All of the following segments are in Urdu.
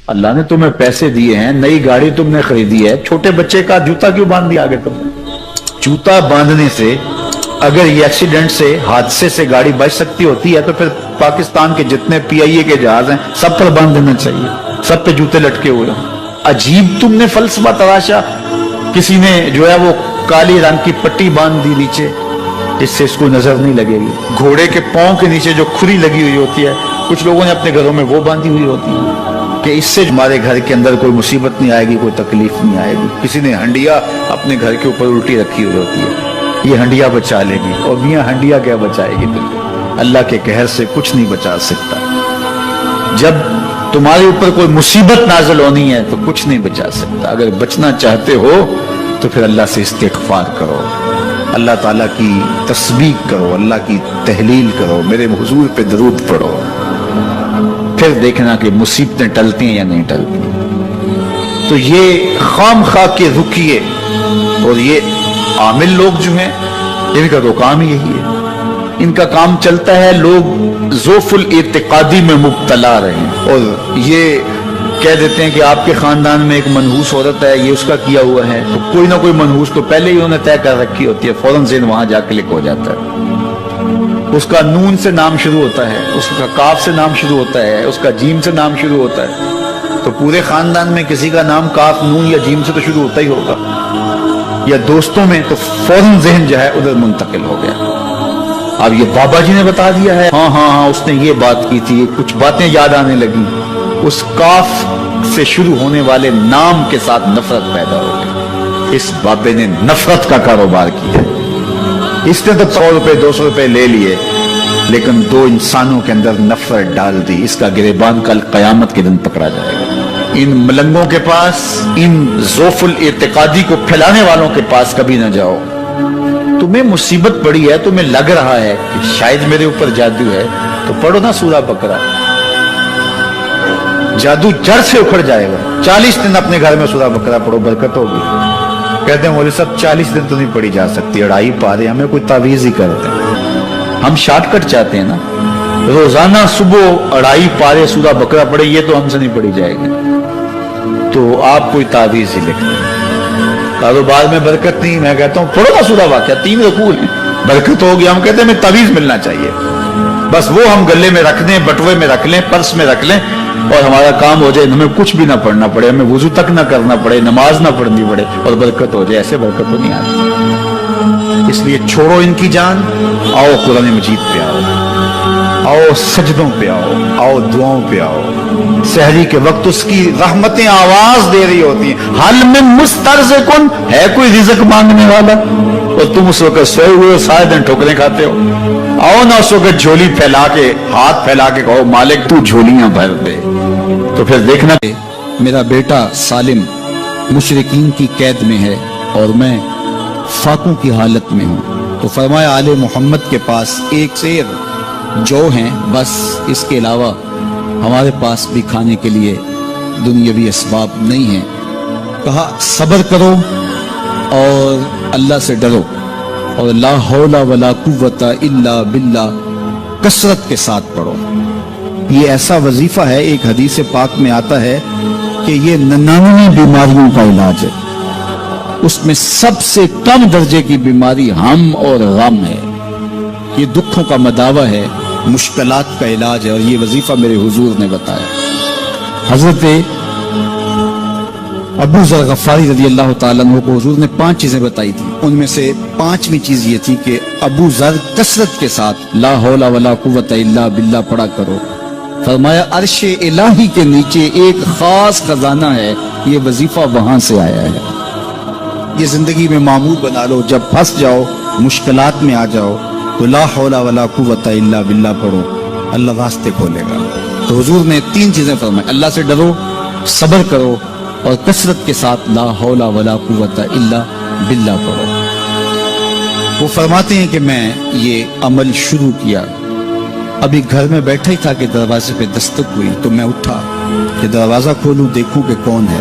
اللہ نے تمہیں پیسے دیے ہیں, نئی گاڑی تم نے خریدی ہے, چھوٹے بچے کا جوتا کیوں باندھ دیا آگے تم نے؟ جوتا باندھنے سے اگر یہ ایکسیڈنٹ سے, حادثے سے گاڑی بچ سکتی ہوتی ہے تو پھر پاکستان کے جتنے PIA کے جہاز ہیں سب پر باندھ دینا چاہیے, سب پہ جوتے لٹکے ہوئے ہیں. عجیب تم نے فلسفہ تراشا. کسی نے جو ہے وہ کالی رنگ کی پٹی باندھ دی نیچے, اس سے اس کو نظر نہیں لگے گی. گھوڑے کے پاؤں کے نیچے جو کھری لگی ہوئی ہوتی ہے, کچھ لوگوں نے اپنے گھروں میں وہ باندھی ہوئی ہوتی ہے کہ اس سے ہمارے گھر کے اندر کوئی مصیبت نہیں آئے گی, کوئی تکلیف نہیں آئے گی. کسی نے ہنڈیا اپنے گھر کے اوپر الٹی رکھی ہوئی ہوتی ہے, یہ ہنڈیا بچا لے گی. اور میاں ہنڈیا کیا بچائے گی تمہیں؟ اللہ کے قہر سے کچھ نہیں بچا سکتا. جب تمہارے اوپر کوئی مصیبت نازل ہونی ہے تو کچھ نہیں بچا سکتا. اگر بچنا چاہتے ہو تو پھر اللہ سے استغفار کرو, اللہ تعالیٰ کی تسبیح کرو, اللہ کی تحلیل کرو, میرے حضور پہ درود پڑھو, پھر دیکھنا کہ مصیبتیں ٹلتی ہیں یا نہیں ٹلتی. تو یہ خام خواہ کے رکیے, اور یہ عامل لوگ جو ہیں ان کا تو کام یہی ہے, ان کا کام چلتا ہے لوگ ذوف الاعتقادی میں مبتلا رہے ہیں, اور یہ کہہ دیتے ہیں کہ آپ کے خاندان میں ایک منحوس عورت ہے, یہ اس کا کیا ہوا ہے, تو کوئی نہ کوئی منحوس تو پہلے ہی انہوں نے طے کر رکھی ہوتی ہے, فوراً ذہن وہاں جا کلک ہو جاتا ہے. اس کا نون سے نام شروع ہوتا ہے, اس کا کاف سے نام شروع ہوتا ہے, اس کا جیم سے نام شروع ہوتا ہے, تو پورے خاندان میں کسی کا نام کاف, نون یا جیم سے تو شروع ہوتا ہی ہوگا, یا دوستوں میں, تو فوراً ذہن جو ہے ادھر منتقل ہو گیا. اب یہ بابا جی نے بتا دیا ہے, ہاں اس نے یہ بات کی تھی, کچھ باتیں یاد آنے لگی, اس کاف سے شروع ہونے والے نام کے ساتھ نفرت پیدا ہو گئی. اس بابے نے نفرت کا کاروبار کیا. اس نے تو 100 روپے 200 روپے لے لیے, لیکن دو انسانوں کے اندر نفرت ڈال دی. اس کا گریبان کل قیامت کے دن پکڑا جائے گا. ان ملنگوں کے پاس, ان ذوف الاعتقادی کو پھیلانے والوں کے پاس کبھی نہ جاؤ. تمہیں مصیبت پڑی ہے, تمہیں لگ رہا ہے کہ شاید میرے اوپر جادو ہے, تو پڑھو نا سورہ بقرہ, جادو جڑ سے اکھڑ جائے گا. 40 دن اپنے گھر میں سورہ بقرہ پڑھو, برکت ہوگی. کہتے ہیں مولوی صاحب 40 دن تو نہیں پڑھی جا سکتی, 2.5 پارے, ہمیں کوئی تعویذ ہی کرتے ہیں. ہم شارٹ کٹ چاہتے ہیں نا, روزانہ صبح 2.5 پارے سورہ بقرہ پڑھے, یہ تو ہم سے نہیں پڑھی جائے گی. تو آپ کوئی تعویذ ہی لکھتے ہیں. کاروبار میں برکت نہیں, میں کہتا ہوں پڑھو نا سورہ واقعہ, 3 رکوع ہیں, برکت ہوگی. ہم کہتے ہیں ہمیں تعویذ ملنا چاہیے, بس وہ ہم گلے میں رکھ دیں, بٹوے میں رکھ لیں, پرس میں رکھ لیں, اور ہمارا کام ہو جائے, ہمیں کچھ بھی نہ پڑھنا پڑے, ہمیں وضو تک نہ کرنا پڑے, نماز نہ پڑھنی پڑے, اور برکت ہو جائے. ایسے برکت تو نہیں آتی. اس لیے چھوڑو ان کی جان, آؤ قرآن مجید پہ آؤ, آؤ سجدوں پہ آؤ, آؤ دعاؤں پہ آؤ. سحری کے وقت اس کی رحمتیں آواز دے رہی ہوتی ہیں, حل میں مسترزقن, ہے کوئی رزق مانگنے والا, اور تم اس وقت سوئے ہوئے سارے دن ٹھوکریں کھاتے ہو. آؤ نہ اس وقت جھولی پھیلا کے, ہاتھ پھیلا کے کہو مالک تو جھولیاں بھر دے. تو پھر دیکھنا, میرا بیٹا سالم مشرکین کی قید میں ہے اور میں فاقوں کی حالت میں ہوں. تو فرمایا آل محمد کے پاس ایک سیر جو ہیں, بس اس کے علاوہ ہمارے پاس بھی کھانے کے لیے دنیاوی اسباب نہیں ہیں. کہا صبر کرو اور اللہ سے ڈرو, اور لا حول ولا قوت الا باللہ کثرت کے ساتھ پڑھو. یہ ایسا وظیفہ ہے, ایک حدیث پاک میں آتا ہے کہ یہ 99 بیماریوں کا علاج ہے. اس میں سب سے کم درجے کی بیماری ہم اور غم ہے. یہ دکھوں کا مداوع ہے, مشکلات کا علاج ہے, اور یہ وظیفہ میرے حضور نے بتایا. حضرت ابو ذر غفاری رضی اللہ تعالیٰ عنہ کو حضور نے 5 چیزیں بتائی تھی. ان میں سے 5ویں چیز یہ تھی کہ ابو ذر کثرت کے ساتھ لا حول ولا قوت الا باللہ پڑھا کرو. فرمایا عرش الہی کے نیچے ایک خاص خزانہ ہے, یہ وظیفہ وہاں سے آیا ہے. یہ زندگی میں معمول بنا لو, جب پھنس جاؤ, مشکلات میں آ جاؤ, تو لا حول ولا قوت الا باللہ پڑھو, اللہ راستے کھولے گا. تو حضور نے 3 چیزیں فرمائی, اللہ سے ڈرو, صبر کرو, اور کثرت کے ساتھ لا حول ولا قوت الا باللہ پڑھو. وہ فرماتے ہیں کہ میں یہ عمل شروع کیا, ابھی گھر میں بیٹھا ہی تھا کہ دروازے پہ دستک ہوئی, تو میں اٹھا کہ دروازہ کھولوں دیکھوں کہ کون ہے.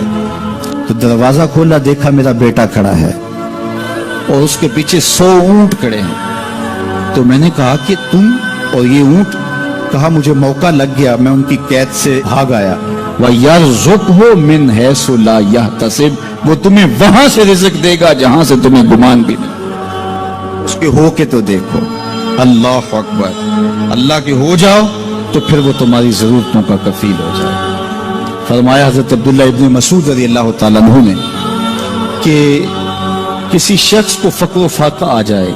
تو دروازہ کھولا, دیکھا میرا بیٹا کھڑا ہے اور اس کے پیچھے 100 اونٹ کھڑے ہیں. تو میں نے کہا کہ تم اور یہ اونٹ؟ کہا مجھے موقع لگ گیا, میں ان کی قید سے بھاگ آیا. وَيَرْزُقْهُ مِنْ حَيْثُ لَا يَحْتَسِبُ، وہ تمہیں وہاں سے رزق دے گا جہاں سے تمہیں گمان بھی نہیں۔ اس کے ہو کے تو دیکھو، اللہ اکبر، اللہ کے ہو جاؤ تو پھر وہ تمہاری ضرورتوں کا کفیل ہو جائے۔ فرمایا حضرت عبداللہ ابن مسعود رضی اللہ تعالیٰ عنہ نے کہ کسی شخص کو فقر و فاقہ آ جائے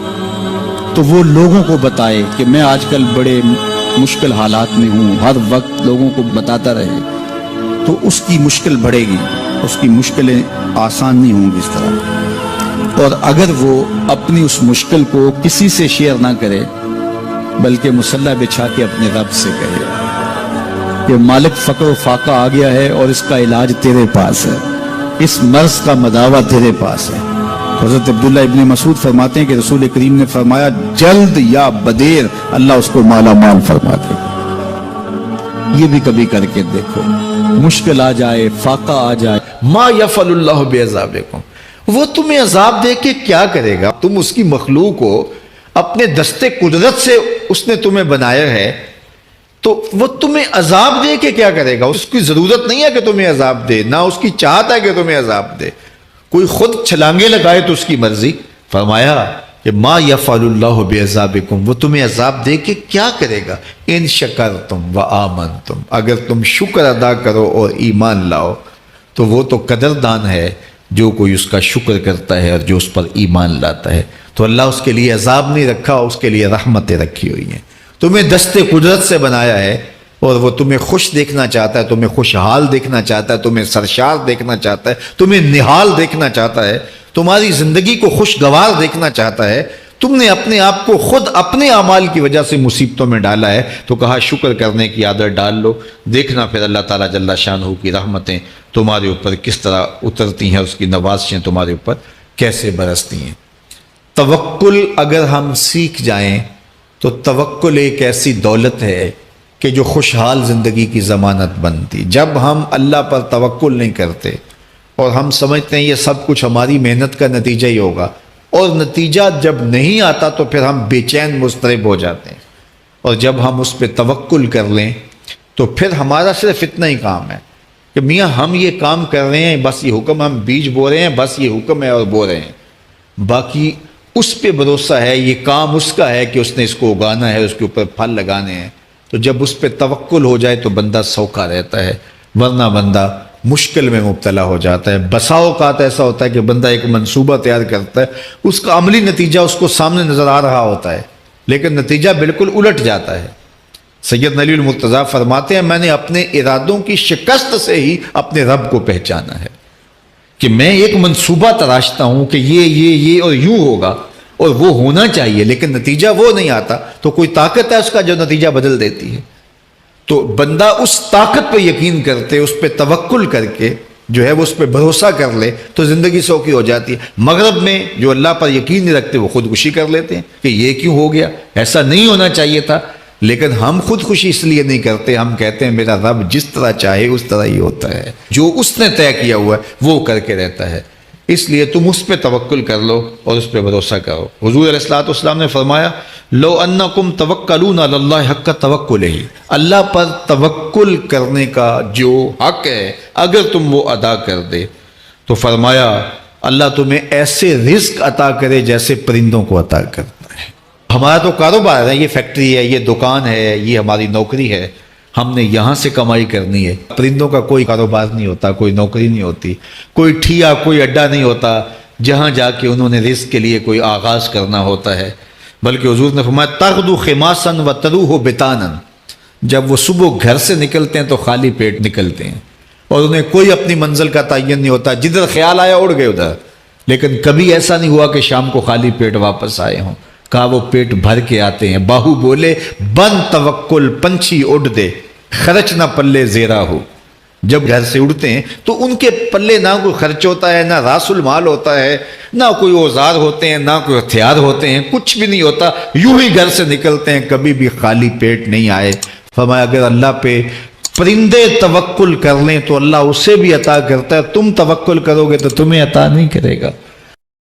تو وہ لوگوں کو بتائے کہ میں آج کل بڑے مشکل حالات میں ہوں، ہر وقت لوگوں کو بتاتا رہے تو اس کی مشکل بڑھے گی، اس کی مشکلیں آسان نہیں ہوں گی اس طرح۔ اور اگر وہ اپنی اس مشکل کو کسی سے شیئر نہ کرے بلکہ مصلی بچھا کے اپنے رب سے کہے کہ مالک فقر و فاقہ آ گیا ہے اور اس کا علاج تیرے پاس ہے، اس مرض کا مداوع تیرے پاس ہے۔ حضرت عبداللہ ابن مسعود فرماتے ہیں کہ رسول کریم نے فرمایا جلد یا بدیر اللہ اس کو مالا مال فرما دے گا۔ یہ بھی کبھی کر کے دیکھو، مشکل آ جائے، فاقہ آ جائے، ما یفعل اللہ بعذابکم، وہ تمہیں عذاب دے کے کیا کرے گا؟ تم اس کی مخلوق ہو، اپنے دستے قدرت سے اس نے تمہیں بنایا ہے، تو وہ تمہیں عذاب دے کے کیا کرے گا؟ اس کی ضرورت نہیں ہے کہ تمہیں عذاب دے، نہ اس کی چاہت ہے کہ تمہیں عذاب دے۔ کوئی خود چھلانگے لگائے تو اس کی مرضی۔ فرمایا کہ ما یفعل اللہ بعذابکم، وہ تمہیں عذاب دے کے کیا کرے گا؟ ان شکرتم وآمنتم، اگر تم شکر ادا کرو اور ایمان لاؤ تو وہ تو قدردان ہے جو کوئی اس کا شکر کرتا ہے اور جو اس پر ایمان لاتا ہے۔ تو اللہ اس کے لیے عذاب نہیں رکھا، اس کے لیے رحمتیں رکھی ہوئی ہیں۔ تمہیں دستے قدرت سے بنایا ہے اور وہ تمہیں خوش دیکھنا چاہتا ہے، تمہیں خوشحال دیکھنا چاہتا ہے، تمہیں سرشار دیکھنا چاہتا ہے، تمہیں نہال دیکھنا چاہتا ہے، تمہاری زندگی کو خوشگوار دیکھنا چاہتا ہے۔ تم نے اپنے آپ کو خود اپنے اعمال کی وجہ سے مصیبتوں میں ڈالا ہے، تو کہا شکر کرنے کی عادت ڈال لو، دیکھنا پھر اللہ تعالیٰ جل شانہ کی رحمتیں تمہارے اوپر کس طرح اترتی ہیں، اس کی نوازشیں تمہارے اوپر کیسے برستی ہیں۔ توکل اگر ہم سیکھ جائیں تو توکل ایک ایسی دولت ہے کہ جو خوشحال زندگی کی ضمانت بنتی۔ جب ہم اللہ پر توکل نہیں کرتے اور ہم سمجھتے ہیں یہ سب کچھ ہماری محنت کا نتیجہ ہی ہوگا، اور نتیجہ جب نہیں آتا تو پھر ہم بے چین مضطرب ہو جاتے ہیں، اور جب ہم اس پہ توکل کر لیں تو پھر ہمارا صرف اتنا ہی کام ہے کہ میاں ہم یہ کام کر رہے ہیں، بس یہ حکم، ہم بیج بو رہے ہیں، بس یہ حکم ہے اور بو رہے ہیں، باقی اس پہ بھروسہ ہے، یہ کام اس کا ہے کہ اس نے اس کو اگانا ہے، اس کے اوپر پھل لگانے ہیں۔ تو جب اس پہ توکل ہو جائے تو بندہ سوکھا رہتا ہے، ورنہ بندہ مشکل میں مبتلا ہو جاتا ہے۔ بسا اوقات ایسا ہوتا ہے کہ بندہ ایک منصوبہ تیار کرتا ہے، اس کا عملی نتیجہ اس کو سامنے نظر آ رہا ہوتا ہے، لیکن نتیجہ بالکل الٹ جاتا ہے۔ سید علی المرتضیٰ فرماتے ہیں میں نے اپنے ارادوں کی شکست سے ہی اپنے رب کو پہچانا ہے، کہ میں ایک منصوبہ تراشتا ہوں کہ یہ اور یوں ہوگا اور وہ ہونا چاہیے، لیکن نتیجہ وہ نہیں آتا، تو کوئی طاقت ہے اس کا جو نتیجہ بدل دیتی ہے۔ تو بندہ اس طاقت پہ یقین کرتے، اس پہ توکل کر کے جو ہے وہ اس پہ بھروسہ کر لے تو زندگی سوکھی ہو جاتی ہے۔ مغرب میں جو اللہ پر یقین نہیں رکھتے وہ خودکشی کر لیتے ہیں کہ یہ کیوں ہو گیا، ایسا نہیں ہونا چاہیے تھا، لیکن ہم خودکشی اس لیے نہیں کرتے، ہم کہتے ہیں میرا رب جس طرح چاہے اس طرح ہی ہوتا ہے، جو اس نے طے کیا ہوا ہے وہ کر کے رہتا ہے۔ اس لیے تم اس پہ توکل کر لو اور اس پہ بھروسہ کرو۔ حضور علیہ الصلوۃ والسلام نے فرمایا لو انکم توکلون علی اللہ حق توکلہ، اللہ پر توکل کرنے کا جو حق ہے اگر تم وہ ادا کر دے تو فرمایا اللہ تمہیں ایسے رزق عطا کرے جیسے پرندوں کو عطا کرتا ہے۔ ہمارا تو کاروبار ہے، یہ فیکٹری ہے، یہ دکان ہے، یہ ہماری نوکری ہے، ہم نے یہاں سے کمائی کرنی ہے۔ پرندوں کا کوئی کاروبار نہیں ہوتا، کوئی نوکری نہیں ہوتی، کوئی ٹھیا، کوئی اڈا نہیں ہوتا جہاں جا کے انہوں نے رزق کے لیے کوئی آغاز کرنا ہوتا ہے، بلکہ حضور نے فرمایا تغدو خماسا وتروح بطانا، جب وہ صبح گھر سے نکلتے ہیں تو خالی پیٹ نکلتے ہیں اور انہیں کوئی اپنی منزل کا تعین نہیں ہوتا، جدھر خیال آیا اڑ گئے ادھر، لیکن کبھی ایسا نہیں ہوا کہ شام کو خالی پیٹ واپس آئے ہوں، کہا وہ پیٹ بھر کے آتے ہیں۔ باہو بولے بن توکل پنچھی اڑ دے، خرچ نہ پلے زیرا ہو، جب گھر سے اڑتے ہیں تو ان کے پلے نہ کوئی خرچ ہوتا ہے، نہ راس المال ہوتا ہے، نہ کوئی اوزار ہوتے ہیں، نہ کوئی ہتھیار ہوتے ہیں، کچھ بھی نہیں ہوتا، یوں ہی گھر سے نکلتے ہیں، کبھی بھی خالی پیٹ نہیں آئے۔ فرمایا اگر اللہ پہ پرندے توکل کر لیں تو اللہ اسے بھی عطا کرتا ہے، تم توکل کرو گے تو تمہیں عطا نہیں کرے گا۔